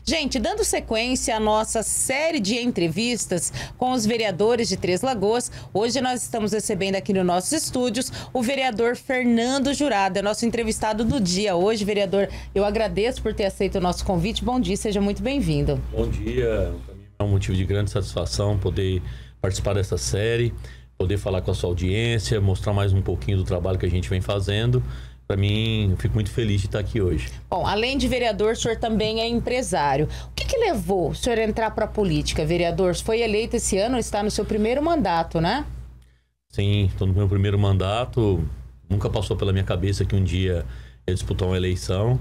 Gente, dando sequência à nossa série de entrevistas com os vereadores de Três Lagoas, hoje nós estamos recebendo aqui nos nossos estúdios o vereador Fernando Jurado, é nosso entrevistado do dia hoje. Vereador, eu agradeço por ter aceito o nosso convite. Bom dia, seja muito bem-vindo. Bom dia, para mim é um motivo de grande satisfação poder participar dessa série, poder falar com a sua audiência, mostrar mais um pouquinho do trabalho que a gente vem fazendo. Para mim, eu fico muito feliz de estar aqui hoje. Bom, além de vereador, o senhor também é empresário. O que levou o senhor a entrar para a política, vereador? Foi eleito esse ano, está no seu primeiro mandato, né? Sim, estou no meu primeiro mandato. Nunca passou pela minha cabeça que um dia eu disputar uma eleição.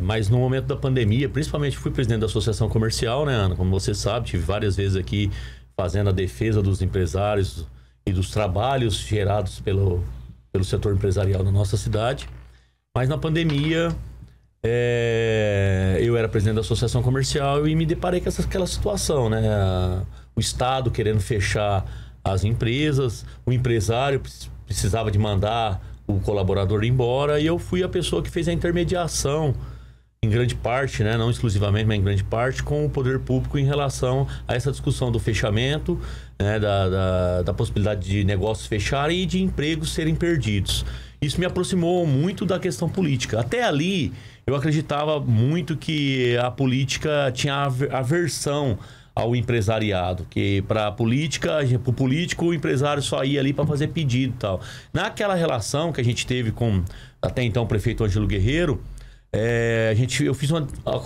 Mas no momento da pandemia, principalmente fui presidente da Associação Comercial, né, Ana? Como você sabe, tive várias vezes aqui fazendo a defesa dos empresários e dos trabalhos gerados pelo setor empresarial na nossa cidade. Mas na pandemia, eu era presidente da Associação Comercial e me deparei com aquela situação, né? O Estado querendo fechar as empresas, o empresário precisava de mandar o colaborador embora, e eu fui a pessoa que fez a intermediação, em grande parte, né? Não exclusivamente, mas em grande parte, com o poder público em relação a essa discussão do fechamento, né? da possibilidade de negócios fecharem e de empregos serem perdidos. Isso me aproximou muito da questão política. Até ali, eu acreditava muito que a política tinha aversão ao empresariado, que para o político, o empresário só ia ali para fazer pedido e tal. Naquela relação que a gente teve com, até então, o prefeito Ângelo Guerreiro,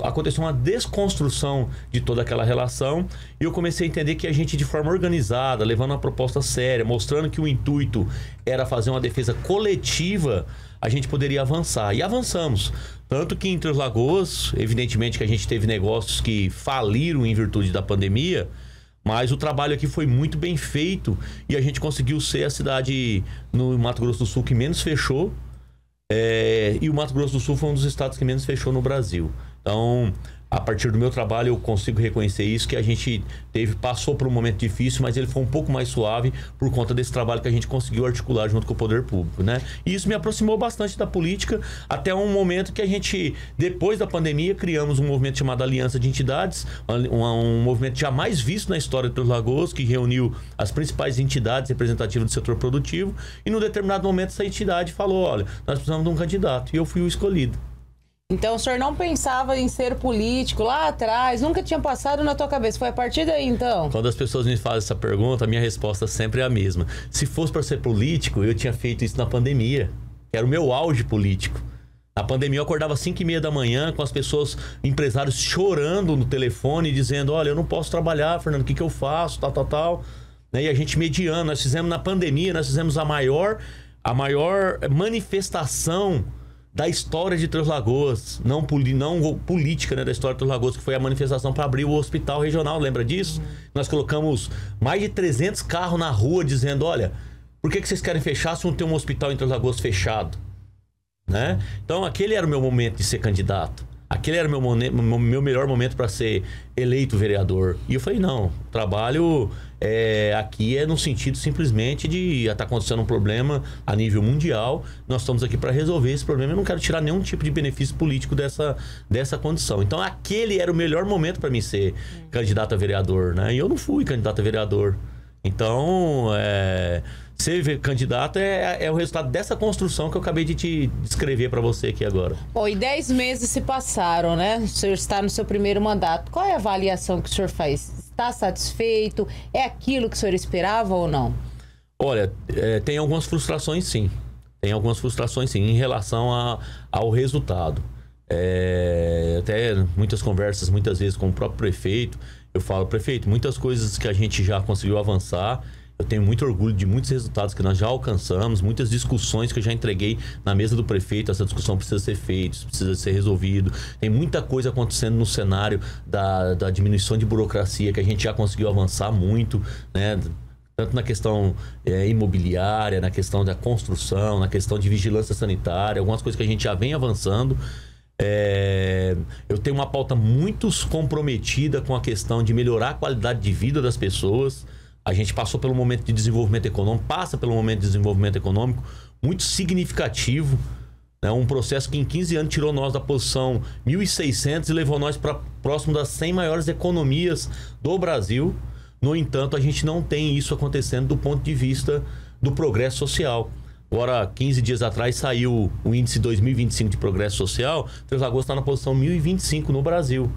aconteceu uma desconstrução de toda aquela relação, e eu comecei a entender que a gente, de forma organizada, levando uma proposta séria, mostrando que o intuito era fazer uma defesa coletiva, a gente poderia avançar. E avançamos. Tanto que em Três Lagoas, evidentemente que a gente teve negócios que faliram em virtude da pandemia, mas o trabalho aqui foi muito bem feito e a gente conseguiu ser a cidade no Mato Grosso do Sul que menos fechou. E o Mato Grosso do Sul foi um dos estados que menos fechou no Brasil. Então, a partir do meu trabalho, eu consigo reconhecer isso, que a gente passou por um momento difícil, mas ele foi um pouco mais suave por conta desse trabalho que a gente conseguiu articular junto com o poder público, né? E isso me aproximou bastante da política, até um momento que a gente, depois da pandemia, criamos um movimento chamado Aliança de Entidades, um movimento jamais visto na história de Três Lagoas, que reuniu as principais entidades representativas do setor produtivo, e num determinado momento essa entidade falou: olha, nós precisamos de um candidato, e eu fui o escolhido. Então o senhor não pensava em ser político lá atrás? Nunca tinha passado na tua cabeça? Foi a partir daí, então? Quando as pessoas me fazem essa pergunta, a minha resposta sempre é a mesma. Se fosse para ser político, eu tinha feito isso na pandemia. Era o meu auge político. Na pandemia eu acordava às 5h30 da manhã com as pessoas, empresários, chorando no telefone, dizendo: olha, eu não posso trabalhar, Fernando, o que eu faço, tal. E a gente mediando. Nós fizemos na pandemia, nós fizemos a maior manifestação da história de Três Lagoas, não política, né, da história de Três Lagoas, que foi a manifestação para abrir o hospital regional, lembra disso? Nós colocamos mais de 300 carros na rua dizendo: olha, por que vocês querem fechar se não tem um hospital em Três Lagoas fechado? Né? Então aquele era o meu momento de ser candidato. Aquele era o meu melhor momento para ser eleito vereador. E eu falei: não, o trabalho aqui é no sentido simplesmente de estar acontecendo um problema a nível mundial. Nós estamos aqui para resolver esse problema. Eu não quero tirar nenhum tipo de benefício político dessa condição. Então aquele era o melhor momento para mim ser candidato a vereador, né? E eu não fui candidato a vereador. Então, ser candidato é o resultado dessa construção que eu acabei de te descrever para você aqui agora. Bom, e 10 meses se passaram, né? O senhor está no seu primeiro mandato. Qual é a avaliação que o senhor faz? Está satisfeito? É aquilo que o senhor esperava ou não? Olha, tem algumas frustrações, sim. Em relação ao resultado. Até muitas conversas, muitas vezes com o próprio prefeito, eu falo: prefeito, muitas coisas que a gente já conseguiu avançar, eu tenho muito orgulho de muitos resultados que nós já alcançamos, muitas discussões que eu já entreguei na mesa do prefeito. Essa discussão precisa ser feita, precisa ser resolvido. Tem muita coisa acontecendo no cenário da diminuição de burocracia, que a gente já conseguiu avançar muito, né? Tanto na questão imobiliária, na questão da construção, na questão de vigilância sanitária, algumas coisas que a gente já vem avançando. Eu tenho uma pauta muito comprometida com a questão de melhorar a qualidade de vida das pessoas. A gente passou pelo momento de desenvolvimento econômico, passa pelo momento de desenvolvimento econômico muito significativo É um processo que em 15 anos tirou nós da posição 1.600 e levou nós para próximo das 100 maiores economias do Brasil. No entanto, a gente não tem isso acontecendo do ponto de vista do progresso social. Agora, 15 dias atrás, saiu o índice 2025 de progresso social. Três Lagoas está na posição 1025 no Brasil.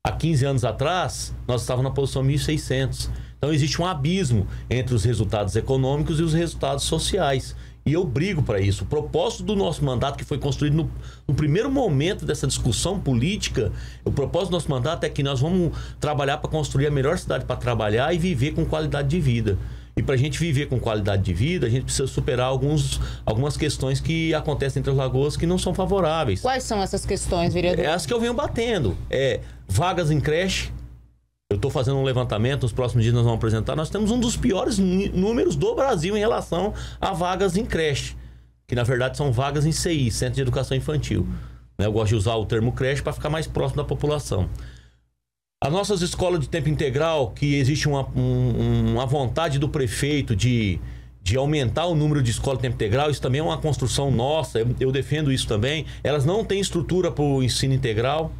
Há 15 anos atrás, nós estávamos na posição 1.600. Então, existe um abismo entre os resultados econômicos e os resultados sociais. E eu brigo para isso. O propósito do nosso mandato, que foi construído no primeiro momento dessa discussão política, o propósito do nosso mandato é que nós vamos trabalhar para construir a melhor cidade para trabalhar e viver com qualidade de vida. E para a gente viver com qualidade de vida, a gente precisa superar algumas questões que acontecem entre as Lagoas que não são favoráveis. Quais são essas questões, vereador? É as que eu venho batendo. Vagas em creche. Eu estou fazendo um levantamento, nos próximos dias nós vamos apresentar. Nós temos um dos piores números do Brasil em relação a vagas em creche, que na verdade são vagas em CI, Centro de Educação Infantil. Eu gosto de usar o termo creche para ficar mais próximo da população. As nossas escolas de tempo integral, que existe uma vontade do prefeito de aumentar o número de escolas de tempo integral, isso também é uma construção nossa, eu defendo isso também. Elas não têm estrutura para o ensino integral.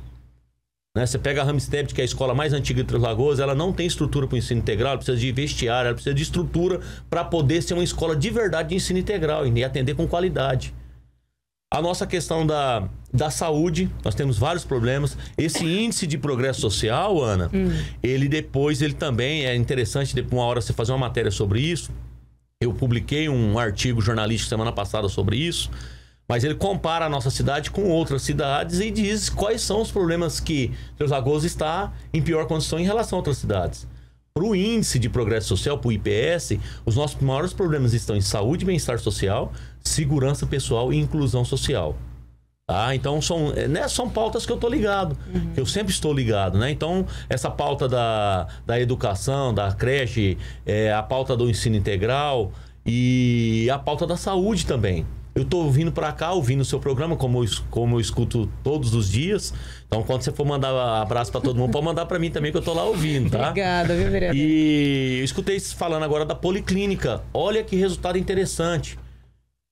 Você pega a Ramstedt, que é a escola mais antiga de Três Lagoas, ela não tem estrutura para o ensino integral, ela precisa de vestiário, ela precisa de estrutura para poder ser uma escola de verdade de ensino integral e atender com qualidade. A nossa questão da saúde, nós temos vários problemas. Esse índice de progresso social, Ana, ele também é interessante, depois uma hora você fazer uma matéria sobre isso. Eu publiquei um artigo jornalístico semana passada sobre isso. Mas ele compara a nossa cidade com outras cidades e diz quais são os problemas que Três Lagoas está em pior condição em relação a outras cidades. Para o índice de progresso social, para o IPS, os nossos maiores problemas estão em saúde e bem-estar social, segurança pessoal e inclusão social. Tá? Então, são pautas que eu estou ligado, que eu sempre estou ligado. Né? Então, essa pauta da educação, da creche, a pauta do ensino integral e a pauta da saúde também. Eu estou vindo para cá, ouvindo o seu programa, como eu escuto todos os dias. Então, quando você for mandar abraço para todo mundo, pode mandar para mim também, que eu estou lá ouvindo, tá? Obrigada, viu, vereador? E eu escutei falando agora da policlínica. Olha que resultado interessante.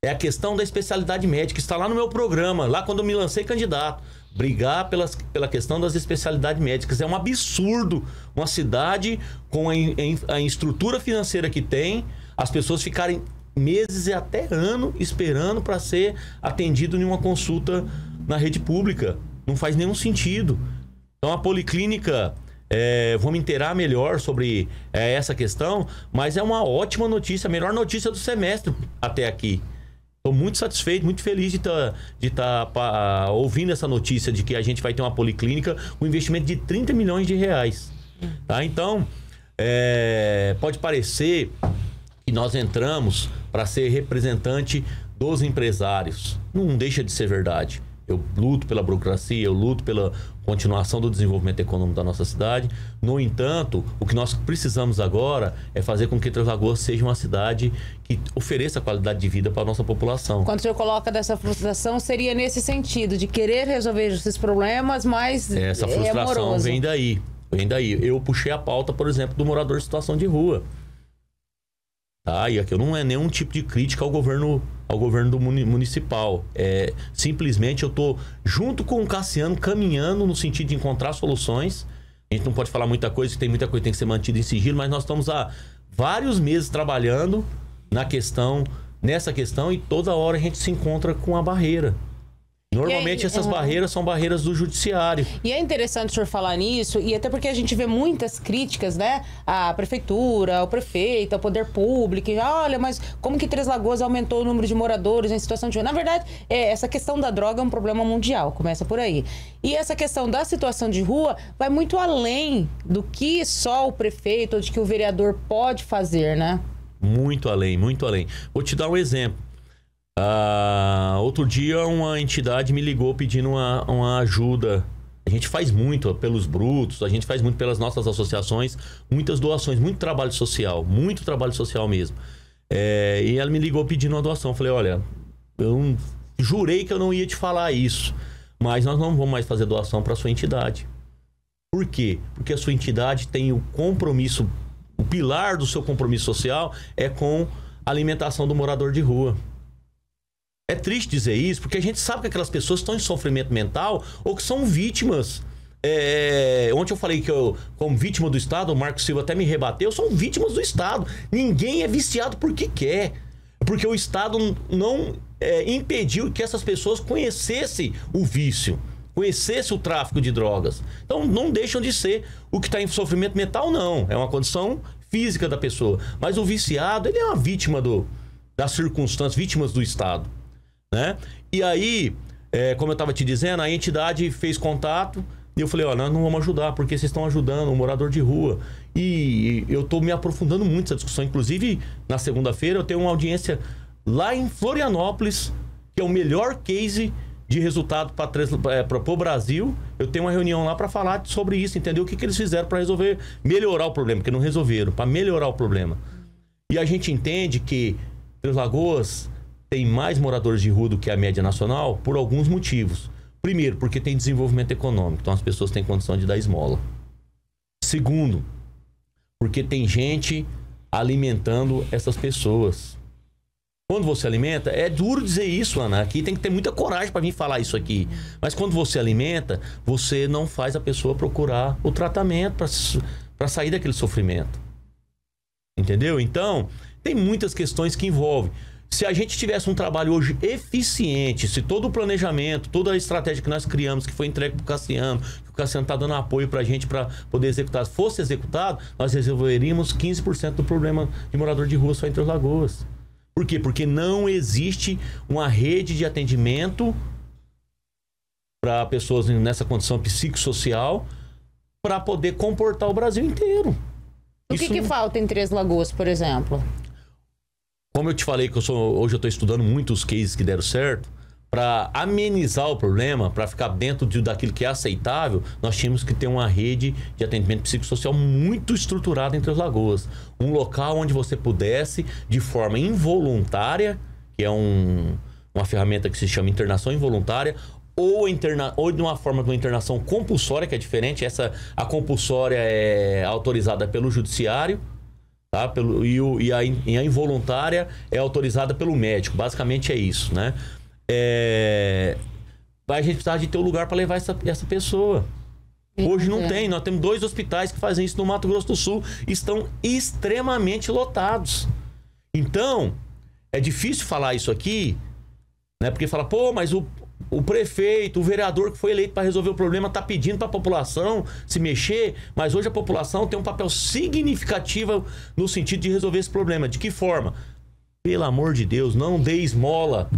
É a questão da especialidade médica. Está lá no meu programa, lá quando eu me lancei candidato. Brigar pela questão das especialidades médicas. É um absurdo uma cidade com a estrutura financeira que tem, as pessoas ficarem meses e até ano esperando para ser atendido em uma consulta na rede pública. Não faz nenhum sentido. Então a policlínica, vou me inteirar melhor sobre essa questão, mas é uma ótima notícia, a melhor notícia do semestre até aqui. Estou muito satisfeito, muito feliz de estar ouvindo essa notícia de que a gente vai ter uma policlínica com investimento de 30 milhões de reais. Tá? Então, pode parecer que nós entramos para ser representante dos empresários. Não deixa de ser verdade. Eu luto pela burocracia, eu luto pela continuação do desenvolvimento econômico da nossa cidade. No entanto, o que nós precisamos agora é fazer com que Três Lagoas seja uma cidade que ofereça qualidade de vida para a nossa população. Quando o senhor coloca dessa frustração, seria nesse sentido, de querer resolver esses problemas, mas essa frustração vem daí. Eu puxei a pauta, por exemplo, do morador em situação de rua. Tá? E aqui não é nenhum tipo de crítica ao governo municipal. Simplesmente eu estou junto com o Cassiano caminhando no sentido de encontrar soluções. A gente não pode falar muita coisa, tem muita coisa que tem que ser mantida em sigilo, mas nós estamos há vários meses trabalhando nessa questão e toda hora a gente se encontra com a barreira. Normalmente essas barreiras são barreiras do judiciário. E é interessante o senhor falar nisso, e até porque a gente vê muitas críticas, né? À prefeitura, ao prefeito, ao poder público. E, olha, mas como que Três Lagoas aumentou o número de moradores em situação de rua? Na verdade, essa questão da droga é um problema mundial, começa por aí. E essa questão da situação de rua vai muito além do que só o prefeito ou de que o vereador pode fazer, né? Muito além, muito além. Vou te dar um exemplo. Outro dia uma entidade me ligou pedindo uma ajuda. A gente faz muito pelos brutos, a gente faz muito pelas nossas associações, muitas doações, muito trabalho social mesmo. E ela me ligou pedindo uma doação. Eu falei, olha, eu jurei que eu não ia te falar isso, mas nós não vamos mais fazer doação para sua entidade. Por quê? Porque a sua entidade tem o compromisso, o pilar do seu compromisso social é com a alimentação do morador de rua. É triste dizer isso, porque a gente sabe que aquelas pessoas estão em sofrimento mental ou que são vítimas. Ontem eu falei que eu, como vítima do Estado, o Marco Silva até me rebateu, são vítimas do Estado. Ninguém é viciado porque quer. Porque o Estado não impediu que essas pessoas conhecessem o vício, conhecessem o tráfico de drogas. Então não deixam de ser. O que está em sofrimento mental, não. É uma condição física da pessoa. Mas o viciado, ele é uma vítima das circunstâncias, vítimas do Estado, né? E aí, como eu estava te dizendo, a entidade fez contato e eu falei, ó, nós não vamos ajudar, porque vocês estão ajudando um morador de rua. E eu estou me aprofundando muito nessa discussão. Inclusive, na segunda-feira, eu tenho uma audiência lá em Florianópolis, que é o melhor case de resultado para o Brasil. Eu tenho uma reunião lá para falar sobre isso, entender o que eles fizeram para resolver, melhorar o problema, porque não resolveram, para melhorar o problema. E a gente entende que Três Lagoas tem mais moradores de rua do que a média nacional por alguns motivos. Primeiro, porque tem desenvolvimento econômico, então as pessoas têm condição de dar esmola. Segundo, porque tem gente alimentando essas pessoas. Quando você alimenta, é duro dizer isso, Ana, aqui tem que ter muita coragem para vir falar isso aqui. Mas quando você alimenta, você não faz a pessoa procurar o tratamento para sair daquele sofrimento. Entendeu? Então, tem muitas questões que envolvem. Se a gente tivesse um trabalho hoje eficiente, se todo o planejamento, toda a estratégia que nós criamos, que foi entregue para o Cassiano, que o Cassiano está dando apoio para a gente para poder executar, fosse executado, nós resolveríamos 15% do problema de morador de rua só em Três Lagoas. Por quê? Porque não existe uma rede de atendimento para pessoas nessa condição psicossocial para poder comportar o Brasil inteiro. O que falta em Três Lagoas, por exemplo? Como eu te falei que hoje eu estou estudando muitos cases que deram certo, para amenizar o problema, para ficar dentro daquilo que é aceitável, nós tínhamos que ter uma rede de atendimento psicossocial muito estruturada em Três Lagoas. Um local onde você pudesse, de forma involuntária, que é uma ferramenta que se chama internação involuntária, ou de uma forma de uma internação compulsória, que é diferente. A compulsória é autorizada pelo judiciário, tá? E a involuntária é autorizada pelo médico. Basicamente é isso, né? A gente precisava de ter um lugar para levar essa pessoa. Hoje não tem. Nós temos 2 hospitais que fazem isso no Mato Grosso do Sul. Estão extremamente lotados. Então, é difícil falar isso aqui, né? Porque fala, pô, mas o prefeito, o vereador que foi eleito para resolver o problema está pedindo para a população se mexer, mas hoje a população tem um papel significativo no sentido de resolver esse problema. De que forma? Pelo amor de Deus, não dê esmola.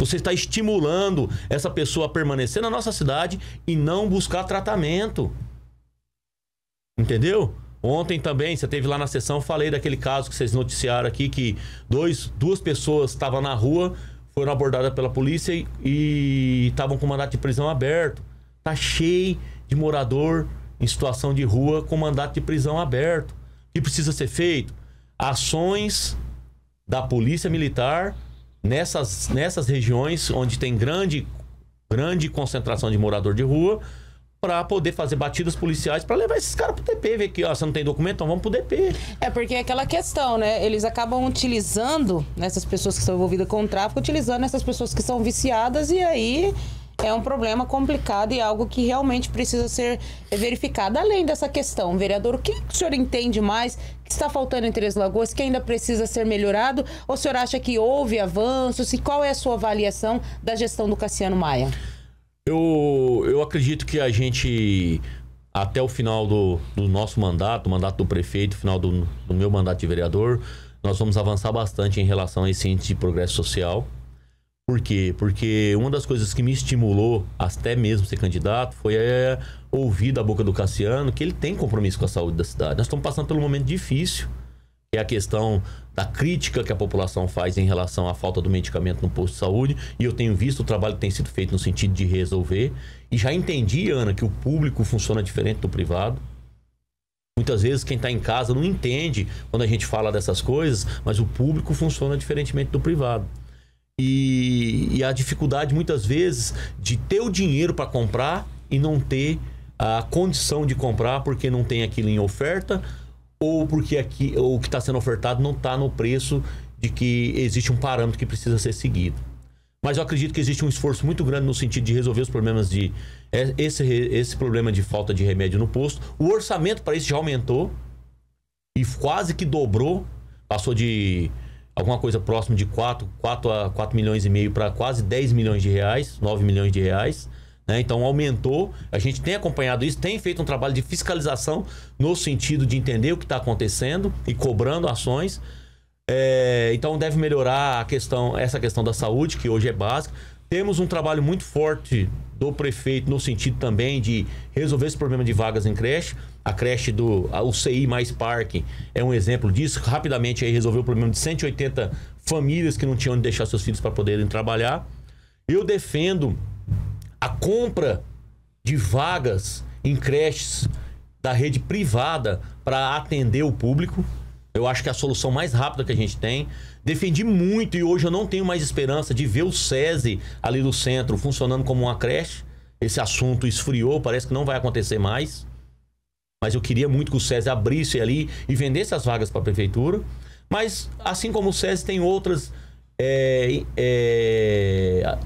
Você está estimulando essa pessoa a permanecer na nossa cidade e não buscar tratamento. Entendeu? Ontem também, você esteve lá na sessão, eu falei daquele caso que vocês noticiaram aqui, que duas pessoas estavam na rua, foram abordadas pela polícia e estavam com mandato de prisão aberto. Tá cheio de morador em situação de rua com mandato de prisão aberto. O que precisa ser feito? Ações da polícia militar nessas regiões onde tem grande concentração de morador de rua, para poder fazer batidas policiais para levar esses caras pro DP, ver que você não tem documento, então vamos pro DP. Porque é aquela questão, né? Eles acabam utilizando essas pessoas que estão envolvidas com o tráfico, utilizando essas pessoas que são viciadas, e aí é um problema complicado e algo que realmente precisa ser verificado. Além dessa questão, vereador, o que o senhor entende mais que está faltando em Três Lagoas, que ainda precisa ser melhorado? Ou o senhor acha que houve avanços? E qual é a sua avaliação da gestão do Cassiano Maia? Eu acredito que a gente, até o final do nosso mandato, o mandato do prefeito, final do meu mandato de vereador, nós vamos avançar bastante em relação a esse índice de progresso social. Por quê? Porque uma das coisas que me estimulou até mesmo ser candidato foi ouvir da boca do Cassiano que ele tem compromisso com a saúde da cidade. Nós estamos passando por um momento difícil, que é a questão da crítica que a população faz em relação à falta do medicamento no posto de saúde, e eu tenho visto o trabalho que tem sido feito no sentido de resolver, e já entendi, Ana, que o público funciona diferente do privado. Muitas vezes quem está em casa não entende quando a gente fala dessas coisas, mas o público funciona diferentemente do privado. E a dificuldade muitas vezes de ter o dinheiro para comprar e não ter a condição de comprar porque não tem aquilo em oferta, ou porque o que está sendo ofertado não está no preço de que existe um parâmetro que precisa ser seguido. Mas eu acredito que existe um esforço muito grande no sentido de resolver os problemas de... Esse problema de falta de remédio no posto. O orçamento para isso já aumentou e quase que dobrou. Passou de alguma coisa próximo de 4 a 4 milhões e meio para quase 10 milhões de reais, 9 milhões de reais. Né? Então aumentou. A gente tem acompanhado isso, tem feito um trabalho de fiscalização no sentido de entender o que está acontecendo e cobrando ações. Então deve melhorar essa questão da saúde, que hoje é básica. Temos um trabalho muito forte do prefeito no sentido também de resolver esse problema de vagas em creche. A creche do UCI mais parque é um exemplo disso. Rapidamente aí resolveu o problema de 180 famílias que não tinham onde deixar seus filhos para poderem trabalhar. Eu defendo a compra de vagas em creches da rede privada para atender o público. Eu acho que é a solução mais rápida que a gente tem. Defendi muito e hoje eu não tenho mais esperança de ver o SESI ali no centro funcionando como uma creche. Esse assunto esfriou, parece que não vai acontecer mais. Mas eu queria muito que o SESI abrisse ali e vendesse as vagas para a prefeitura. Mas, assim como o SESI, tem outras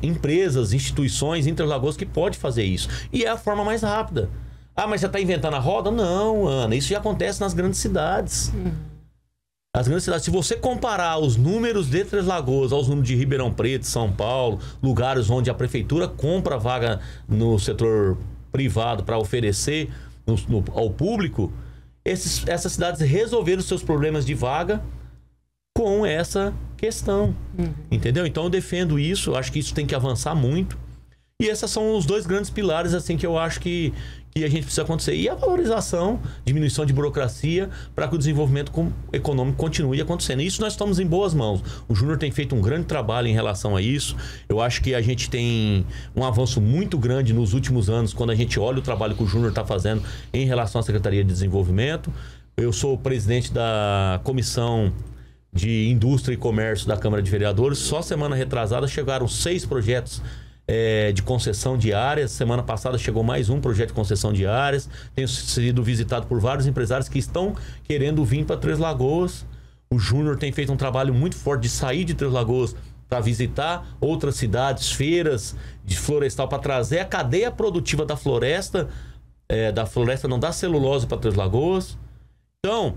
empresas, instituições, Interlagos, que pode fazer isso. E é a forma mais rápida. Ah, mas você está inventando a roda? Não, Ana. Isso já acontece nas grandes cidades. As grandes cidades, se você comparar os números de Três Lagoas aos números de Ribeirão Preto, São Paulo, lugares onde a prefeitura compra vaga no setor privado para oferecer ao público, essas cidades resolveram seus problemas de vaga com essa questão. Entendeu? Então eu defendo isso, eu acho que isso tem que avançar muito. E esses são os dois grandes pilares assim que eu acho que a gente precisa acontecer. E a valorização, diminuição de burocracia, para que o desenvolvimento econômico continue acontecendo. E isso nós estamos em boas mãos. O Júnior tem feito um grande trabalho em relação a isso. Eu acho que a gente tem um avanço muito grande nos últimos anos, quando a gente olha o trabalho que o Júnior está fazendo em relação à Secretaria de Desenvolvimento. Eu sou o presidente da Comissão de Indústria e Comércio da Câmara de Vereadores. Só semana retrasada chegaram 6 projetos de concessão de áreas. Semana passada chegou mais um projeto de concessão de áreas. Tenho sido visitado por vários empresários que estão querendo vir para Três Lagoas. O Júnior tem feito um trabalho muito forte de sair de Três Lagoas para visitar outras cidades, feiras de florestal, para trazer a cadeia produtiva da floresta, da celulose para Três Lagoas. Então,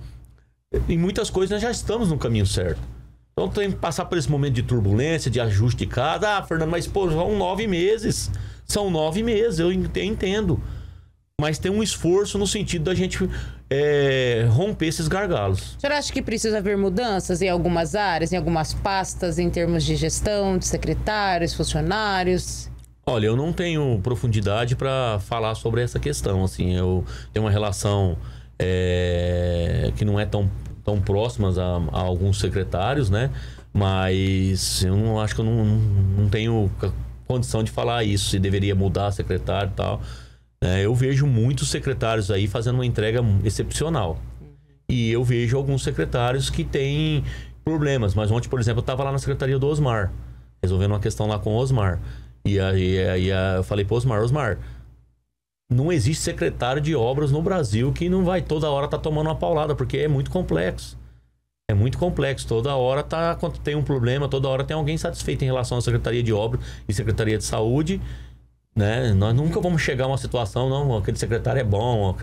em muitas coisas nós já estamos no caminho certo. Então tem que passar por esse momento de turbulência, de ajuste de casa. Ah, Fernando, mas pô, são 9 meses. São 9 meses, eu entendo. Mas tem um esforço no sentido da gente romper esses gargalos. O senhor acha que precisa haver mudanças em algumas áreas, em algumas pastas, em termos de gestão, de secretários, funcionários? Olha, eu não tenho profundidade para falar sobre essa questão. Assim, eu tenho uma relação que não é tão próximas a alguns secretários, né? Mas eu não acho que eu não tenho condição de falar isso, se deveria mudar secretário e tal. Eu vejo muitos secretários aí fazendo uma entrega excepcional. E eu vejo alguns secretários que têm problemas. Mas ontem, por exemplo, eu estava lá na secretaria do Osmar, resolvendo uma questão lá com o Osmar. E aí eu falei pro Osmar, não existe secretário de obras no Brasil que não vai toda hora tá tomando uma paulada, porque é muito complexo. É muito complexo. Toda hora tem um problema, toda hora tem alguém insatisfeito em relação à Secretaria de Obras e Secretaria de Saúde, né? Nós nunca vamos chegar a uma situação, não, aquele secretário é bom,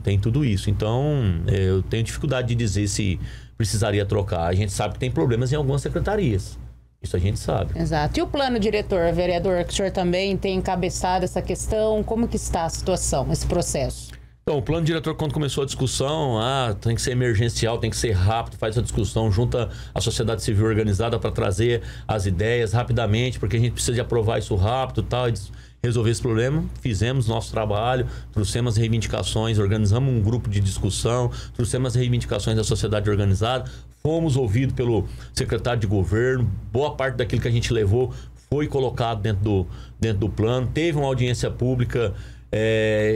tem tudo isso. Então, eu tenho dificuldade de dizer se precisaria trocar. A gente sabe que tem problemas em algumas secretarias. Isso a gente sabe. Exato. E o plano diretor, vereador, que o senhor também tem encabeçado essa questão, como que está a situação, esse processo? Então, o plano diretor, quando começou a discussão, tem que ser emergencial, tem que ser rápido, faz a discussão, junta a sociedade civil organizada para trazer as ideias rapidamente, porque a gente precisa de aprovar isso rápido e tal, e resolver esse problema. Fizemos nosso trabalho, trouxemos as reivindicações, organizamos um grupo de discussão, trouxemos as reivindicações da sociedade organizada, fomos ouvidos pelo secretário de governo, boa parte daquilo que a gente levou foi colocado dentro do plano, teve uma audiência pública,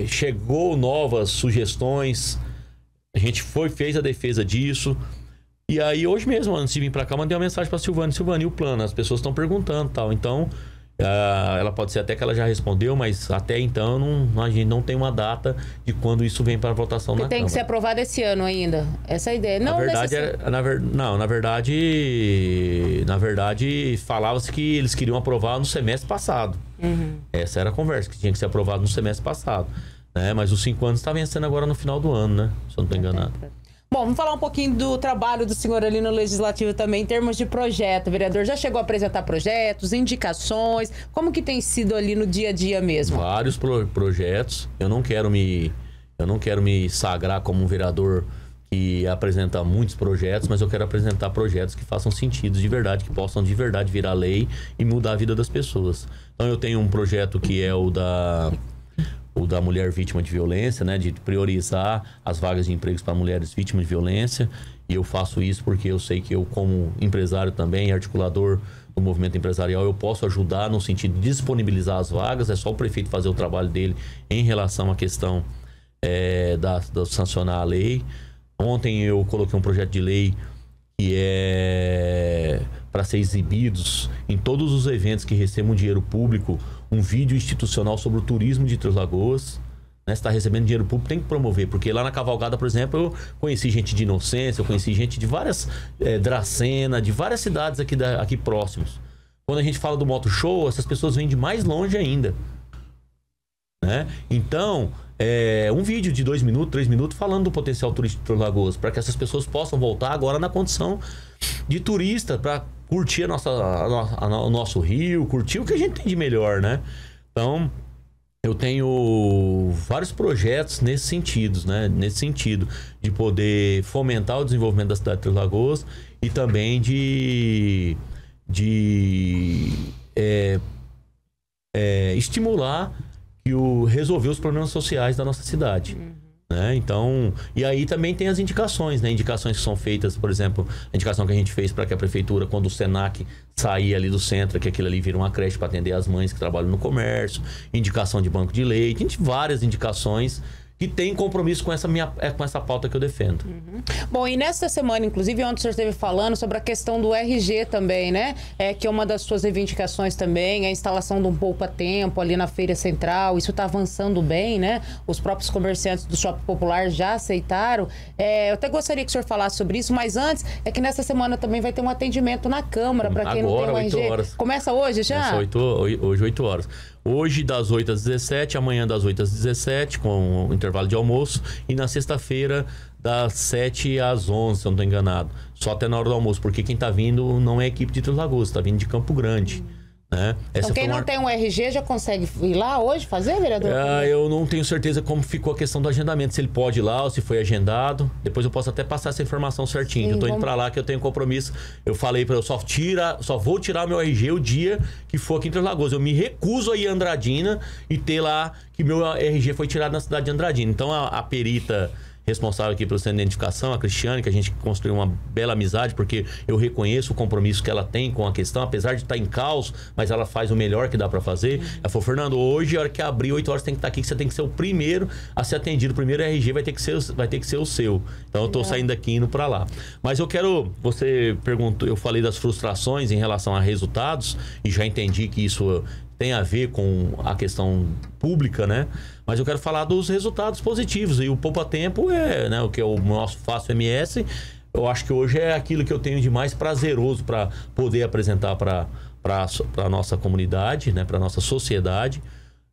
chegou novas sugestões, a gente fez a defesa disso. E aí hoje mesmo, antes de vir para cá, mandei uma mensagem para Silvânia, e o plano, as pessoas estão perguntando e tal. Então, Ela pode ser até que ela já respondeu, mas até então a gente não tem uma data de quando isso vem para votação na Câmara. Tem que ser aprovado esse ano ainda. Essa é a ideia. Não, na verdade, falava-se que eles queriam aprovar no semestre passado. Essa era a conversa, que tinha que ser aprovado no semestre passado. Né? Mas os 5 anos está vencendo agora no final do ano, né? Se eu não estou enganado. Bom, vamos falar um pouquinho do trabalho do senhor ali no Legislativo também, em termos de projeto. O vereador já chegou a apresentar projetos, indicações? Como que tem sido ali no dia a dia mesmo? Vários projetos. Eu não quero me sagrar como um vereador que apresenta muitos projetos, mas eu quero apresentar projetos que façam sentido de verdade, que possam de verdade virar lei e mudar a vida das pessoas. Então eu tenho um projeto que é o da mulher vítima de violência, né? De priorizar as vagas de empregos para mulheres vítimas de violência. E eu faço isso porque eu sei que eu, como empresário também, articulador do movimento empresarial, eu posso ajudar no sentido de disponibilizar as vagas. É só o prefeito fazer o trabalho dele em relação à questão da sancionar a lei. Ontem eu coloquei um projeto de lei que é para ser exibidos em todos os eventos que recebam dinheiro público, um vídeo institucional sobre o turismo de Três Lagoas. Né? Se está recebendo dinheiro público, tem que promover. Porque lá na Cavalgada, por exemplo, eu conheci gente de Inocência, eu conheci gente de várias... Dracena, de várias cidades aqui próximos. Quando a gente fala do moto show, essas pessoas vêm de mais longe ainda. Né? Então, um vídeo de 2 minutos, 3 minutos, falando do potencial turístico de Três Lagoas, para que essas pessoas possam voltar agora na condição de turista, para curtir o nosso rio, curtir o que a gente tem de melhor, né? Então, eu tenho vários projetos nesse sentido, né? Nesse sentido de poder fomentar o desenvolvimento da cidade de Três Lagoas e também de estimular e resolver os problemas sociais da nossa cidade. Né? Então, e aí também tem as indicações, né? Indicações que são feitas, por exemplo, a indicação que a gente fez para que a prefeitura, quando o Senac sair ali do centro, que aquilo ali vira uma creche para atender as mães que trabalham no comércio, indicação de banco de leite, a gente várias indicações que tem compromisso com essa pauta que eu defendo. Bom, e nesta semana, inclusive, ontem o senhor esteve falando sobre a questão do RG também, né? Que é uma das suas reivindicações também, a instalação de um poupa-tempo ali na Feira Central. Isso está avançando bem, né? Os próprios comerciantes do Shopping Popular já aceitaram. Eu até gostaria que o senhor falasse sobre isso, mas antes, é que nessa semana também vai ter um atendimento na Câmara, para quem não tem um RG. 8 horas. Começa hoje já? Hoje, 8 horas. Hoje, das 8 às 17, amanhã das 8 às 17, com o intervalo de almoço. E na sexta-feira, das 7 às 11, se eu não estou enganado. Só até na hora do almoço, porque quem está vindo não é equipe de Três Lagoas, está vindo de Campo Grande. Né? Então quem não tem um RG já consegue ir lá hoje fazer, vereador? Eu não tenho certeza como ficou a questão do agendamento, se ele pode ir lá ou se foi agendado. Depois eu posso até passar essa informação certinho. Sim, eu tô indo para lá que eu tenho compromisso. Eu falei para eu só vou tirar o meu RG o dia que for aqui em Três Lagoas. Eu me recuso a ir a Andradina e ter lá que meu RG foi tirado na cidade de Andradina. Então a perita responsável aqui pela sua identificação, a Cristiane, que a gente construiu uma bela amizade, porque eu reconheço o compromisso que ela tem com a questão, apesar de estar em caos, mas ela faz o melhor que dá para fazer. Ela falou, Fernando, hoje, a hora que abrir, 8 horas, tem que estar aqui, que você tem que ser o primeiro a ser atendido. O primeiro RG vai ter que ser o seu. Então, eu tô saindo daqui e indo para lá. Mas você perguntou, eu falei das frustrações em relação a resultados, e já entendi que isso tem a ver com a questão pública, né? Mas eu quero falar dos resultados positivos. E o poupa-tempo né, o que é o nosso Fácil MS. Eu acho que hoje é aquilo que eu tenho de mais prazeroso para poder apresentar para a nossa comunidade, né, para a nossa sociedade.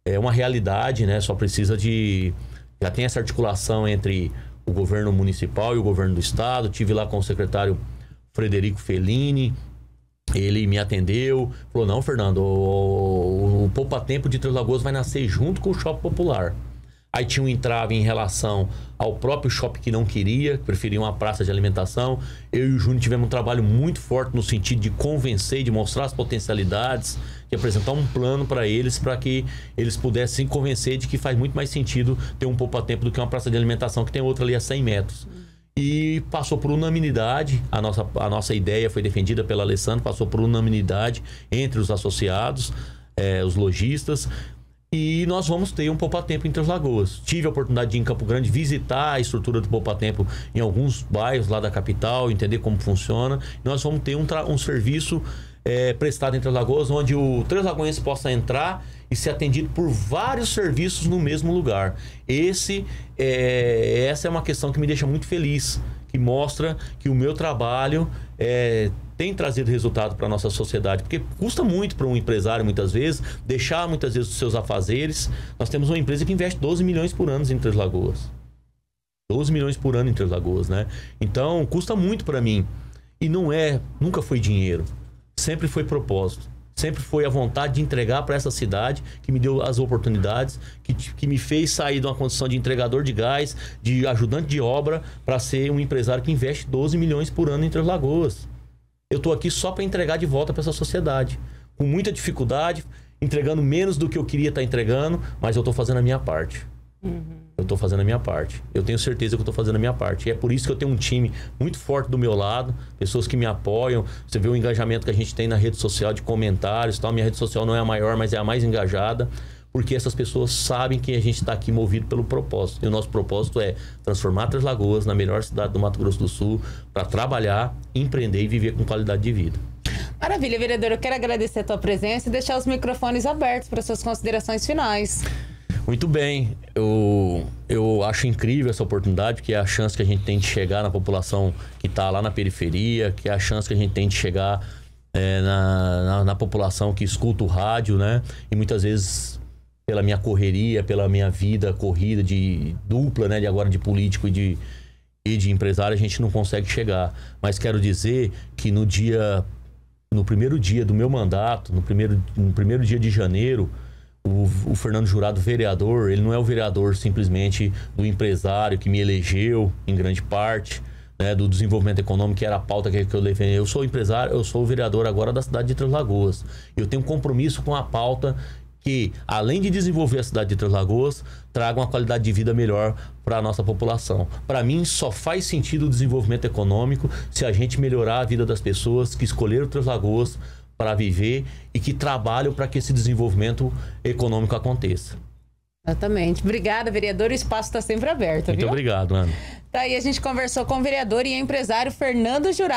É uma realidade, né? Só precisa já tem essa articulação entre o governo municipal e o governo do estado. Tive lá com o secretário Frederico Fellini. Ele me atendeu, falou, não, Fernando, o poupa-tempo de Três Lagoas vai nascer junto com o Shopping Popular. Aí tinha um entrave em relação ao próprio shopping que não queria, preferia uma praça de alimentação. Eu e o Júnior tivemos um trabalho muito forte no sentido de convencer, de mostrar as potencialidades, de apresentar um plano para que eles pudessem convencer de que faz muito mais sentido ter um poupa-tempo do que uma praça de alimentação que tem outra ali a 100 metros. E passou por unanimidade, a nossa ideia foi defendida pela Alessandra, passou por unanimidade entre os associados, os lojistas, e nós vamos ter um poupa-tempo em Três Lagoas. Tive a oportunidade de ir em Campo Grande visitar a estrutura do poupa-tempo em alguns bairros lá da capital, entender como funciona. Nós vamos ter um serviço prestado em Três Lagoas, onde o Três Lagoense possa entrar e ser atendido por vários serviços no mesmo lugar. Essa é uma questão que me deixa muito feliz, que mostra que o meu trabalho tem trazido resultado para a nossa sociedade, porque custa muito para um empresário, muitas vezes, deixar muitas vezes os seus afazeres. Nós temos uma empresa que investe 12 milhões por ano em Três Lagoas. 12 milhões por ano em Três Lagoas, né? Então, custa muito para mim. E nunca foi dinheiro. Sempre foi propósito. Sempre foi a vontade de entregar para essa cidade, que me deu as oportunidades, que me fez sair de uma condição de entregador de gás, de ajudante de obra, para ser um empresário que investe 12 milhões por ano em Três Lagoas. Eu estou aqui só para entregar de volta para essa sociedade. Com muita dificuldade, entregando menos do que eu queria estar entregando, mas eu estou fazendo a minha parte. Eu estou fazendo a minha parte. Eu tenho certeza que eu estou fazendo a minha parte. E é por isso que eu tenho um time muito forte do meu lado, pessoas que me apoiam. Você vê o engajamento que a gente tem na rede social de comentários, tal. Minha rede social não é a maior, mas é a mais engajada, porque essas pessoas sabem que a gente está aqui movido pelo propósito. E o nosso propósito é transformar Três Lagoas na melhor cidade do Mato Grosso do Sul, para trabalhar, empreender e viver com qualidade de vida. Maravilha, vereador. Eu quero agradecer a tua presença e deixar os microfones abertos para suas considerações finais. Muito bem, eu acho incrível essa oportunidade, que é a chance que a gente tem de chegar na população que está lá na periferia, que é a chance que a gente tem de chegar na população que escuta o rádio, né? E muitas vezes, pela minha correria, pela minha vida corrida de dupla, né? De agora de político e de empresário, a gente não consegue chegar. Mas quero dizer que no primeiro dia do meu mandato, no primeiro dia de janeiro, o Fernando Jurado, vereador, ele não é o vereador simplesmente do empresário que me elegeu, em grande parte, né, do desenvolvimento econômico, que era a pauta que eu levei. Eu sou empresário, eu sou o vereador agora da cidade de Três Lagoas. Eu tenho um compromisso com a pauta que, além de desenvolver a cidade de Três Lagoas, traga uma qualidade de vida melhor para a nossa população. Para mim, só faz sentido o desenvolvimento econômico se a gente melhorar a vida das pessoas que escolheram Três Lagoas para viver e que trabalham para que esse desenvolvimento econômico aconteça. Exatamente. Obrigada, vereador. O espaço está sempre aberto, Muito viu? obrigado, Ana. Tá aí, a gente conversou com o vereador e empresário Fernando Jurado.